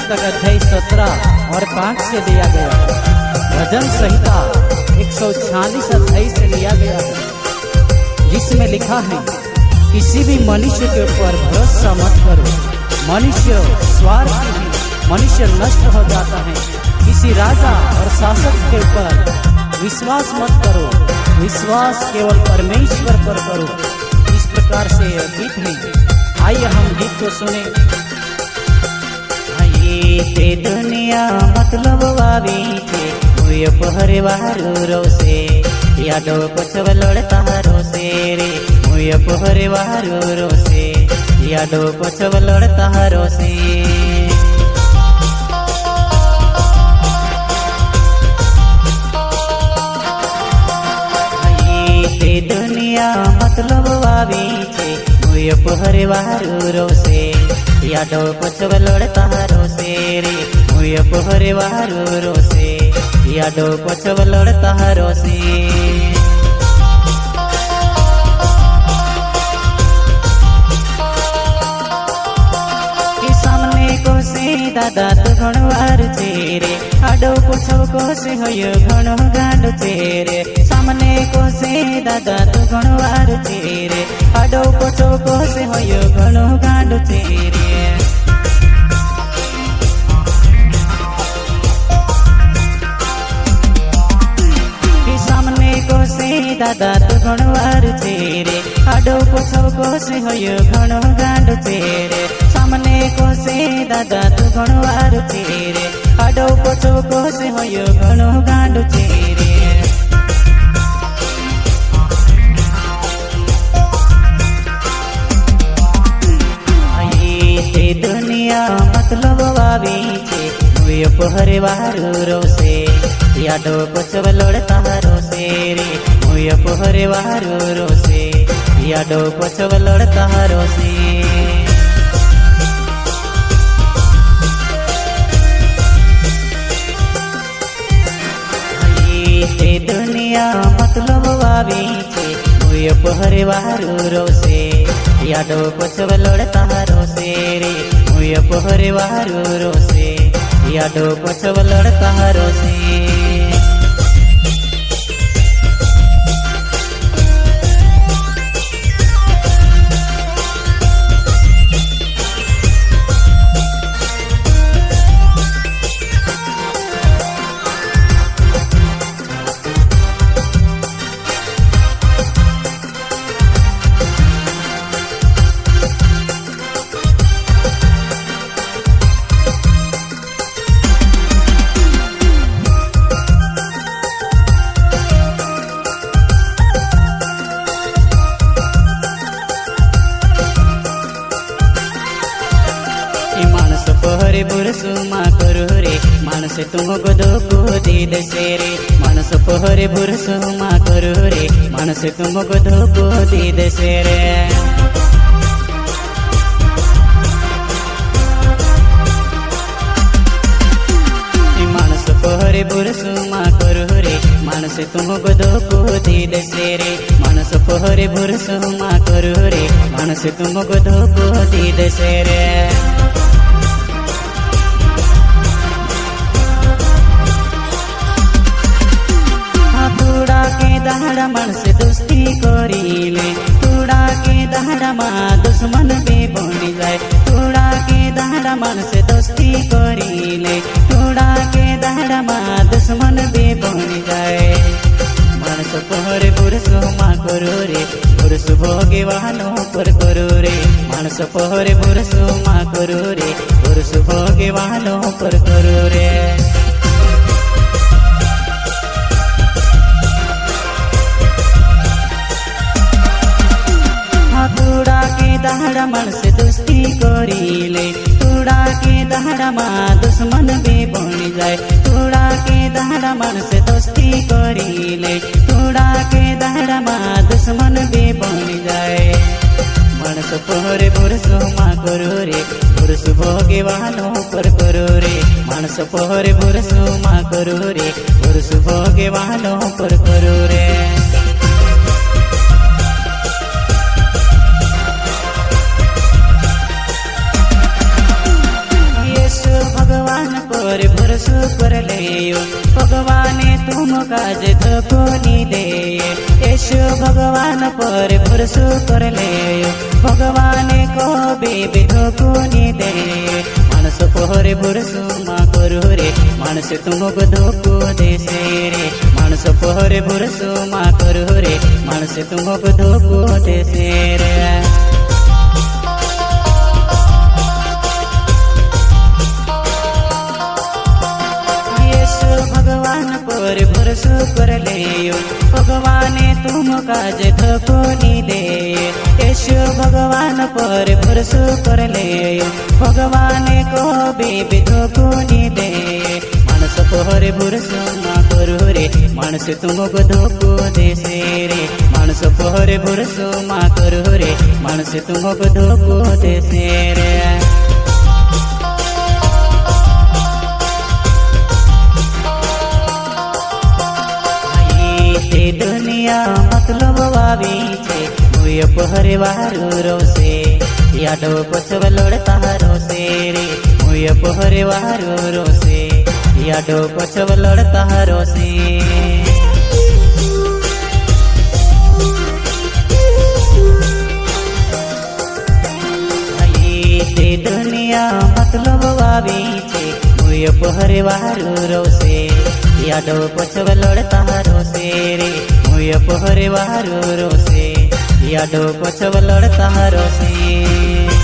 पुस्तक अध्याय 17 और 5 से लिया गया है। भजन संहिता 146 अध्याय से लिया गया है, जिसमें लिखा है किसी भी मनुष्य के ऊपर भरोसा मत करो, मनुष्य स्वार्थी है, मनुष्य नष्ट हो जाता है। किसी राजा और शासक के ऊपर विश्वास मत करो, विश्वास केवल परमेश्वर पर करो। इस प्रकार से यह गीत है। आइए हम गीत को सुने। ते दुनिया मतलब वावी छे मुय परिवार रोसे यादो पछव लड़ता रोसे रे मुय परिवार रोसे यादो पछव लड़ता रोसे। ते दुनिया मतलब वावी छे मुय परिवार रोसे यादो पछव लड़ता रोसे रे मुय परिवार रोसे यादो पछव लड़ता रोसे। के सामने को से दादा तो घणवार छे रे आडो पछव को से होयो घणो गांडो छे रे सामने को से दादा तो घणवार छे रे आडो पछव को से होयो घणो गांडो छे रे। दादा तो घणवार छे रे आडो पछव को से होयो घणो गांडो छे रे सामने को से दादा तो घणवार छे रे आडो पछव को से होयो घणो गांडो छे रे। ते दुनिया मतलब वावी छे मुय परिवार रोसे यादो पछव लड़ता रोसे रे मुय परिवार रोसे यादो पछव लड़ता रोसे। ते दुनिया मतलब वावी छे मुय परिवार रोसे यादो पछव लड़ता रोसे रे मुय परिवार रोसे यादो पछव लड़ता रोसे। पहरे बुरसुमा करो रे मानस तुम गदो को दे दे रे मानस पहरे बुरसुमा करो रे मानस तुम गदो को दे दे रे। मानस पहरे बुरसुमा करो रे मानस तुम गदो को दे दे रे मानस पहरे बुरसुमा करो रे मानस तुम गदो को दे दे रे। दाहड़ा मानस दोस्ती करीले तोड़ा के दाहड़ा मा दुश्मन भी बनी जाए तोड़ा के दाहड़ा मानस दोस्ती करीले तोड़ा के दाहड़ा मा दुश्मन भी बनी जाए। मानस पहरे बुरस मा करो रे बुरस भोगे वाहनों पर करो रे मानस पहरे बुरस मा करो रे बुरस भोगे वाहनों पर करो रे। तोड़ा के दाहड़ा मानस दोस्ती करीले तोड़ा के दाहड़ा मा दुश्मन भी बनी जाए तोड़ा के दाहड़ा मानस दोस्ती करीले तोड़ा के दाहड़ा मा दुश्मन भी बनी जाए। मानस पहरे बुरस मा करो रे बुरस भोगे वाहनों पर करो रे मानस पहरे बुरस मा करो रे बुरस भोगे वाहनों पर करो रे। भगवान भगवाने तुम काज धोकोनी दे यशो भगवान पर भरोसो कर ले भगवाने को बेबी धोकोनी दे मानस पोहरे भरोसो मा करू रे मानस तुमको धोको दे से रे मानस पोहरे भरोसो मा करू रे मानस तुमको धोको दे से रे भगवान पर भरोसो कर ले भगवाने तुम काज धोकोनी दे यशो भगवान पर भरोसो कर ले भगवाने को बेबी धोकोनी दे मानस पोहरे भरोसो मा करू रे मानस तुमको धोको दे से रे मानस पोहरे भरोसो मा करू रे मानस तुमको धोको दे से रे दुनिया मतलब वावी छे मुय पहरे वारू रोसे यादो पछव लड़ता रोसे रे मुय पहरे वारू रोसे यादो पछव लड़ता रोसे दुनिया मतलब वावी छे मुय पहरे वारू रोसे यादो पछव लड़ता रोसे रे मुय पहरे वारू रोसे यादो पछव लड़ता रोसे